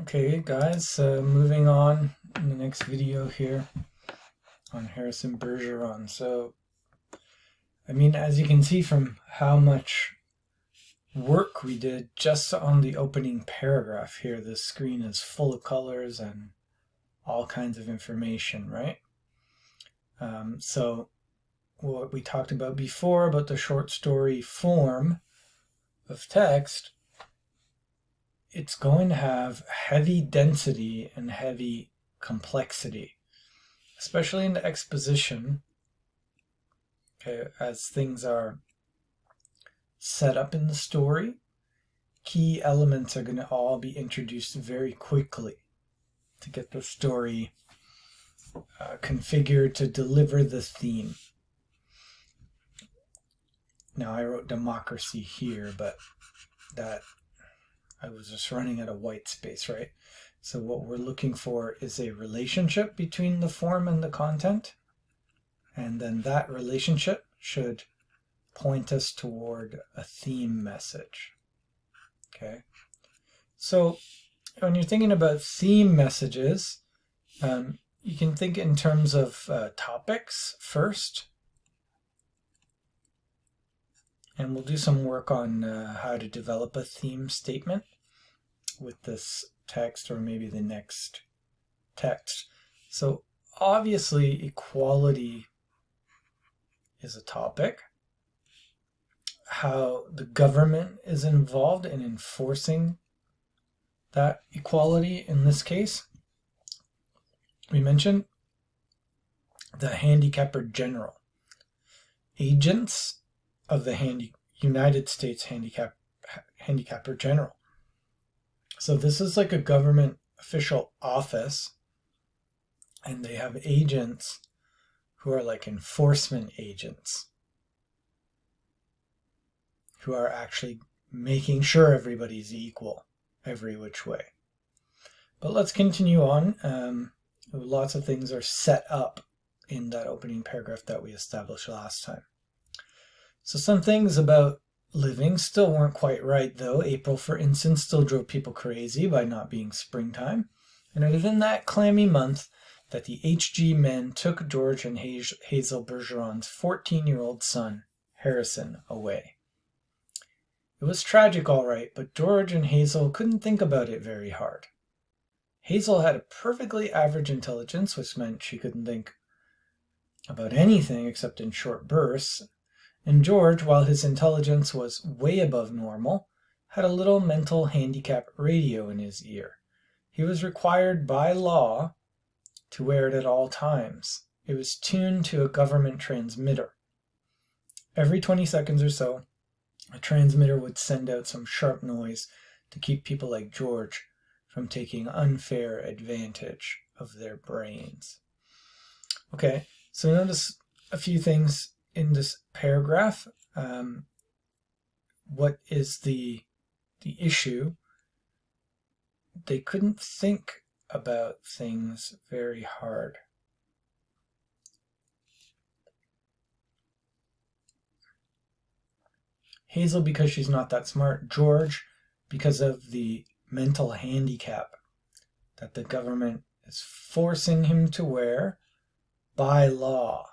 Okay guys, moving on in the next video here on Harrison Bergeron. As you can see from how much work we did just on the opening paragraph here, the screen is full of colors and all kinds of information, right? So what we talked about before about the short story form of text, it's going to have heavy density and heavy complexity, especially in the exposition, okay, as things are set up in the story. Key elements are going to all be introduced very quickly to get the story configured to deliver the theme. Now I wrote democracy here, but that I was just running out of white space, right? So what we're looking for is a relationship between the form and the content. And then that relationship should point us toward a theme message. Okay. So when you're thinking about theme messages, you can think in terms of topics first. And we'll do some work on how to develop a theme statement with this text or maybe the next text. So obviously equality is a topic. How the government is involved in enforcing that equality in this case. We mentioned the handicapper general. Agents of the United States handicapper general. So this is like a government official office, and they have agents who are like enforcement agents who are actually making sure everybody's equal every which way. But let's continue on. Lots of things are set up in that opening paragraph that we established last time. So some things about living still weren't quite right, though. April, for instance, still drove people crazy by not being springtime. And it was in that clammy month that the HG men took George and Hazel Bergeron's 14-year-old son, Harrison, away. It was tragic, all right, but George and Hazel couldn't think about it very hard. Hazel had a perfectly average intelligence, which meant she couldn't think about anything except in short bursts. And George, while his intelligence was way above normal, had a little mental handicap radio in his ear. He was required by law to wear it at all times. It was tuned to a government transmitter. Every 20 seconds or so, a transmitter would send out some sharp noise to keep people like George from taking unfair advantage of their brains. Okay, so notice a few things in this paragraph. What is the issue? They couldn't think about things very hard. Hazel, because she's not that smart. George, because of the mental handicap that the government is forcing him to wear by law.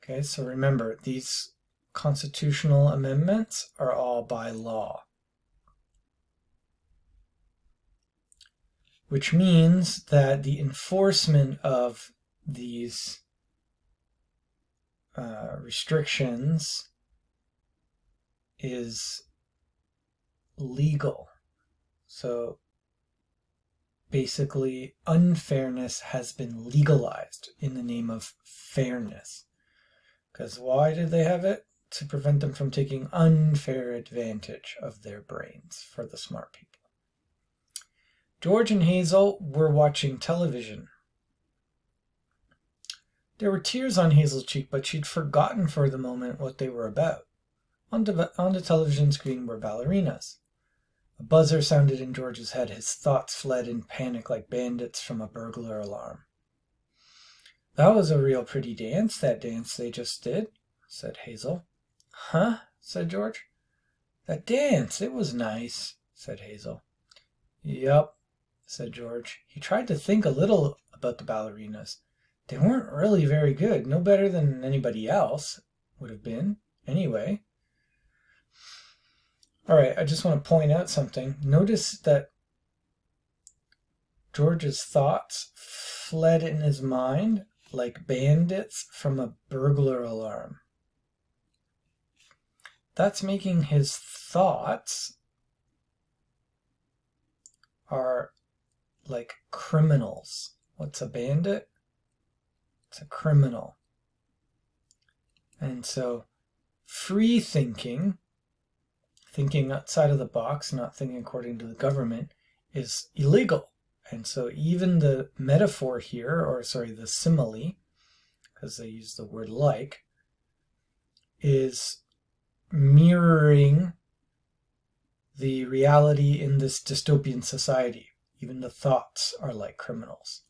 Okay, so remember, these constitutional amendments are all by law. Which means that the enforcement of these restrictions is legal. So basically, unfairness has been legalized in the name of fairness. Because why did they have it? To prevent them from taking unfair advantage of their brains, for the smart people. George and Hazel were watching television. There were tears on Hazel's cheek, but she'd forgotten for the moment what they were about. On the television screen were ballerinas. A buzzer sounded in George's head. His thoughts fled in panic like bandits from a burglar alarm. "That was a real pretty dance, that dance they just did," said Hazel. "Huh?" said George. "That dance, it was nice," said Hazel. Yup, said George. He tried to think a little about the ballerinas. They weren't really very good, no better than anybody else would have been, anyway. All right, I just want to point out something. Notice that George's thoughts fled in his mind like bandits from a burglar alarm. That's making his thoughts are like criminals. What's a bandit? It's a criminal. And so free thinking, thinking outside of the box, not thinking according to the government, is illegal. And so even the metaphor here, or sorry, the simile, because they use the word like, is mirroring the reality in this dystopian society. Even the thoughts are like criminals.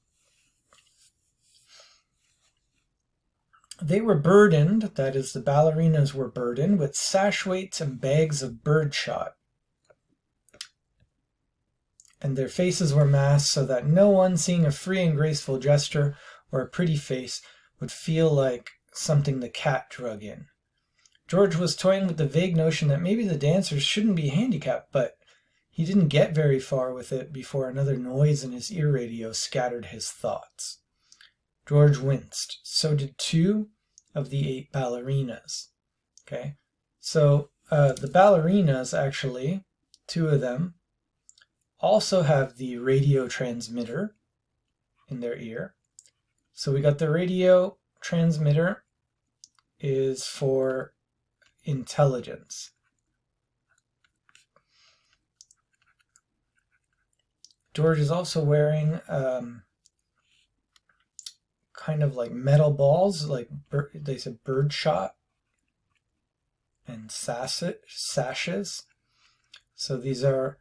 They were burdened, that is, the ballerinas were burdened with sash weights and bags of birdshot. And their faces were masked so that no one seeing a free and graceful gesture or a pretty face would feel like something the cat drug in. George was toying with the vague notion that maybe the dancers shouldn't be handicapped, but he didn't get very far with it before another noise in his ear radio scattered his thoughts. George winced. So did 2 of the 8 ballerinas. Okay, so the ballerinas, actually, 2 of them, also have the radio transmitter in their ear. So we got the radio transmitter is for intelligence. George is also wearing kind of like metal balls, like they said birdshot and sashes. So these are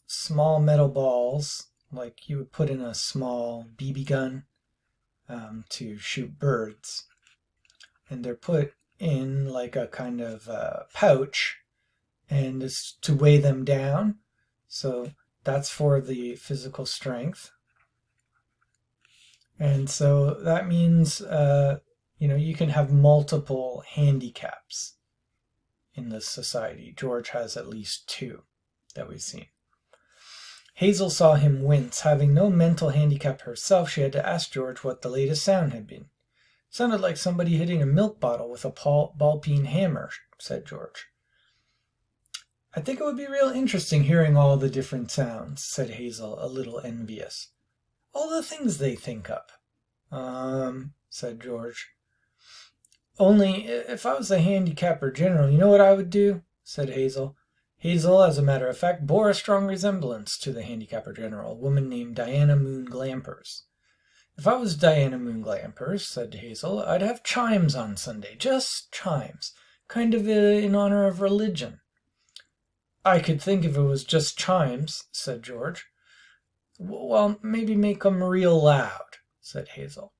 small metal balls like you would put in a small BB gun to shoot birds. And they're put in like a kind of pouch, and it's to weigh them down. So that's for the physical strength. And so that means, you can have multiple handicaps in this society. George has at least 2 that we've seen. Hazel saw him wince. Having no mental handicap herself, she had to ask George what the latest sound had been. Sounded like somebody hitting a milk bottle with a ball-peen hammer, said George. I think it would be real interesting hearing all the different sounds, said Hazel, a little envious. All the things they think up. Said George. Only, if I was a handicapper general, you know what I would do? Said Hazel. Hazel, as a matter of fact, bore a strong resemblance to the handicapper general, a woman named Diana Moon Glampers. If I was Diana Moon Glampers, said Hazel, I'd have chimes on Sunday, just chimes, kind of in honor of religion. I could think if it was just chimes, said George. Well, maybe make them real loud, said Hazel.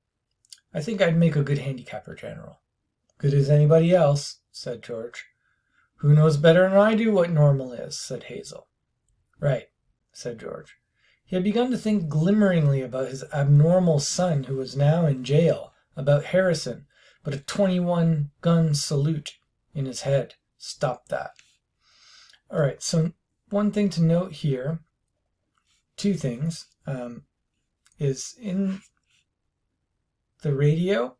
I think I'd make a good handicapper general. Good as anybody else, said George. Who knows better than I do what normal is, said Hazel. Right, said George. He had begun to think glimmeringly about his abnormal son who was now in jail, about Harrison, but a 21-gun salute in his head stopped that. All right, so one thing to note here, 2 things, is in the radio,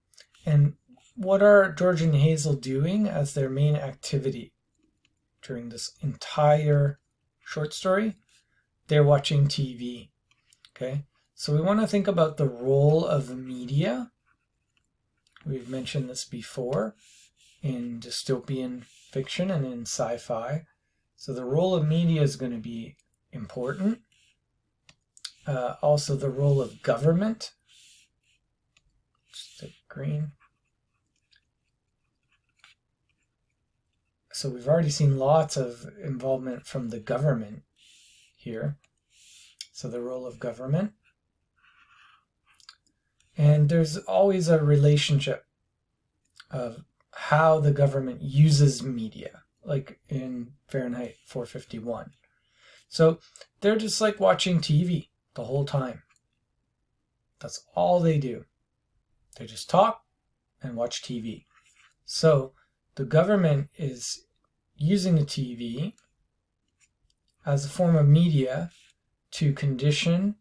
and what are George and Hazel doing as their main activity during this entire short story? They're watching TV. Okay, so we want to think about the role of media. We've mentioned this before in dystopian fiction and in sci-fi. So the role of media is going to be important. Also the role of government. Just take green. So we've already seen lots of involvement from the government here. So the role of government. And there's always a relationship of how the government uses media, like in Fahrenheit 451. So they're just like watching TV the whole time. That's all they do. They just talk and watch TV. So the government is using the TV as a form of media to condition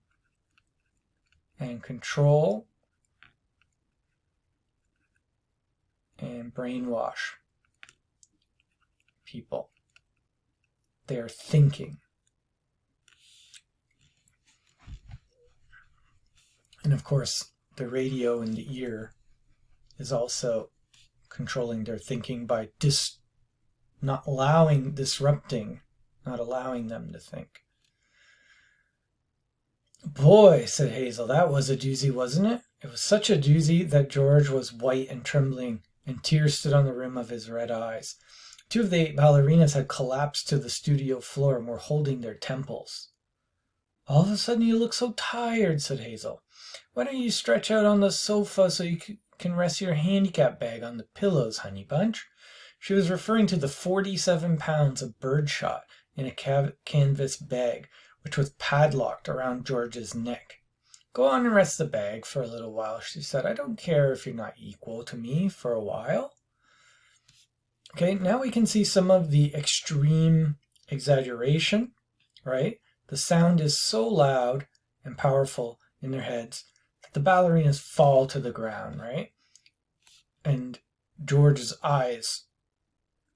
and control and brainwash people. They're thinking. And of course, the radio in the ear is also controlling their thinking by not allowing them to think. Boy, said Hazel, that was a doozy, wasn't it? It was such a doozy that George was white and trembling, and tears stood on the rim of his red eyes. 2 of the ballerinas had collapsed to the studio floor and were holding their temples. All of a sudden you look so tired, said Hazel. Why don't you stretch out on the sofa so you can rest your handicap bag on the pillows, honey bunch? She was referring to the 47 pounds of birdshot in a canvas bag, which was padlocked around George's neck. Go on and rest the bag for a little while, she said. I don't care if you're not equal to me for a while. Okay, now we can see some of the extreme exaggeration, right? The sound is so loud and powerful in their heads that the ballerinas fall to the ground, right? And George's eyes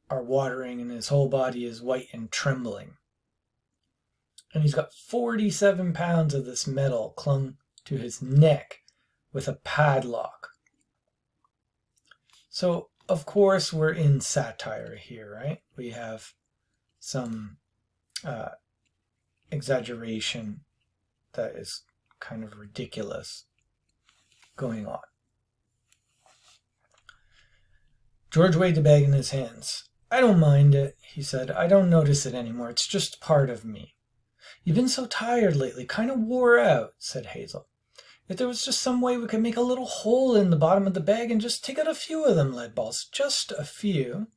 are watering and his whole body is white and trembling. And he's got 47 pounds of this metal clung to his neck with a padlock. So, of course, we're in satire here, right? We have some exaggeration that is kind of ridiculous going on. George weighed the bag in his hands. I don't mind it, he said. I don't notice it anymore. It's just part of me. You've been so tired lately, kind of wore out, said Hazel. If there was just some way we could make a little hole in the bottom of the bag and just take out a few of them lead balls. Just a few.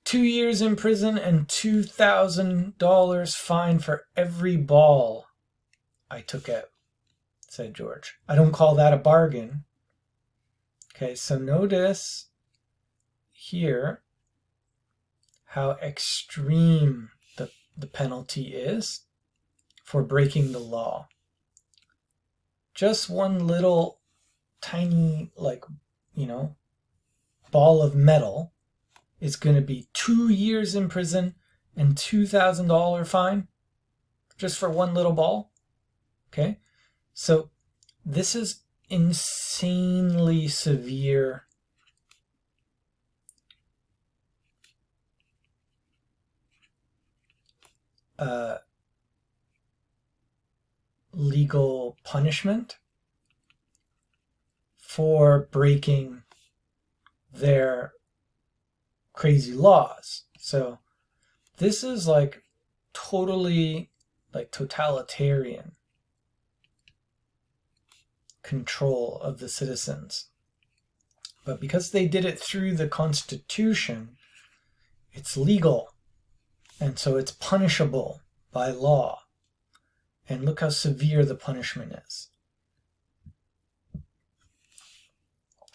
2 years in prison and $2,000 fine for every ball I took out, said George. I don't call that a bargain. Okay, so notice here how extreme the penalty is for breaking the law. Just one little tiny, ball of metal is going to be 2 years in prison and $2,000 fine just for one little ball. Okay, so this is insanely severe legal punishment for breaking their crazy laws. So this is totally totalitarian control of the citizens. But because they did it through the Constitution, it's legal. And so it's punishable by law. And look how severe the punishment is.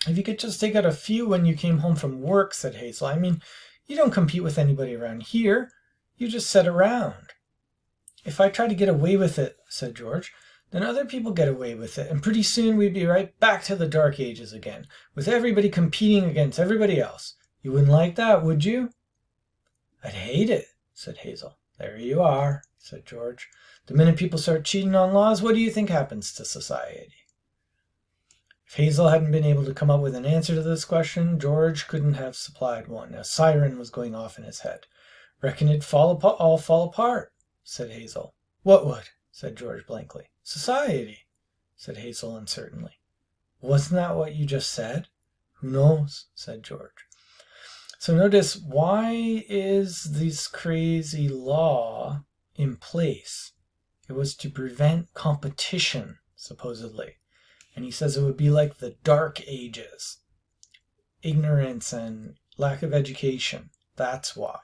If you could just take out a few when you came home from work, said Hazel. I mean, you don't compete with anybody around here. You just sit around. If I try to get away with it, said George, then other people get away with it. And pretty soon we'd be right back to the Dark Ages again, with everybody competing against everybody else. You wouldn't like that, would you? I'd hate it, said Hazel. There you are, said George. The minute people start cheating on laws, what do you think happens to society? If Hazel hadn't been able to come up with an answer to this question, George couldn't have supplied one. A siren was going off in his head. Reckon it'd all fall apart, said Hazel. What would? Said George blankly. Society, said Hazel uncertainly. Wasn't that what you just said? Who knows, said George. So notice, why is this crazy law in place? It was to prevent competition, supposedly. And he says it would be like the Dark Ages. Ignorance and lack of education. That's why.